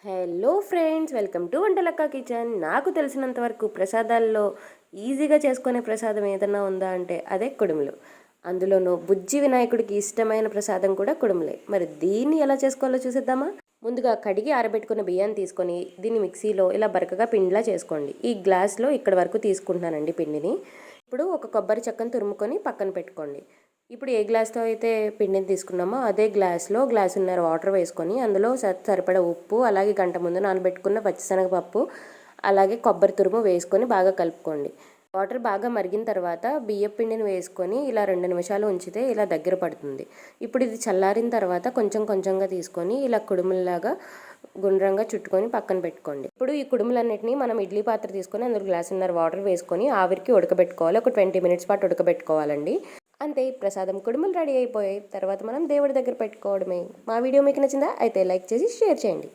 Hello friends, welcome to Vantalakka kitchen. నాకు తెలిసినంత వరకు ప్రసాదాల్లో ఈజీగా చేసుకునే ప్రసాదం ఏదన్నా ఉందా అంటే అదే కుడుములు. అందులోనూ బుజ్జి వినాయకుడికి ఇష్టమైన ప్రసాదం కూడా కుడుములే. మరి దీన్ని ఎలా చేసుకోవాలో చూసేద్దామా? ముందుగా కడిగి ఆరబెట్టుకున్న బియ్యాన్ని తీసుకొని దీన్ని మిక్సీలో ఇలా బరకగా పిండిలా చేసుకోండి. ఈ గ్లాస్లో ఇక్కడ వరకు తీసుకుంటున్నానండి పిండిని. ఇప్పుడు ఒక కొబ్బరి చెక్కను తురుముకొని పక్కన పెట్టుకోండి. ఇప్పుడు ఏ గ్లాస్తో అయితే పిండిని తీసుకున్నామో అదే గ్లాస్లో గ్లాసున్నర వాటర్ వేసుకొని అందులో సరిపడా ఉప్పు, అలాగే గంట ముందు నానబెట్టుకున్న పచ్చిశనగపప్పు, అలాగే కొబ్బరి తురుము వేసుకొని బాగా కలుపుకోండి. వాటర్ బాగా మరిగిన తర్వాత బియ్యం పిండిని వేసుకొని ఇలా 2 నిమిషాలు ఉంచితే ఇలా దగ్గర పడుతుంది. ఇప్పుడు ఇది చల్లారిన తర్వాత కొంచెం కొంచెంగా తీసుకొని ఇలా కుడుముల్లాగా గుండ్రంగా చుట్టుకొని పక్కన పెట్టుకోండి. ఇప్పుడు ఈ కుడుములన్నిటిని మనం ఇడ్లీ పాత్ర తీసుకొని అందులో గ్లాసున్నర వాటర్ వేసుకొని ఆవిరికి ఉడకబెట్టుకోవాలి. ఒక 20 మినిట్స్ పాటు ఉడకబెట్టుకోవాలండి. అంతే, ప్రసాదం కుడుములు రెడీ అయిపోయాయి. తర్వాత మనం దేవుడి దగ్గర పెట్టుకోవడమే. మా వీడియో మీకు నచ్చిందా? అయితే లైక్ చేసి షేర్ చేయండి.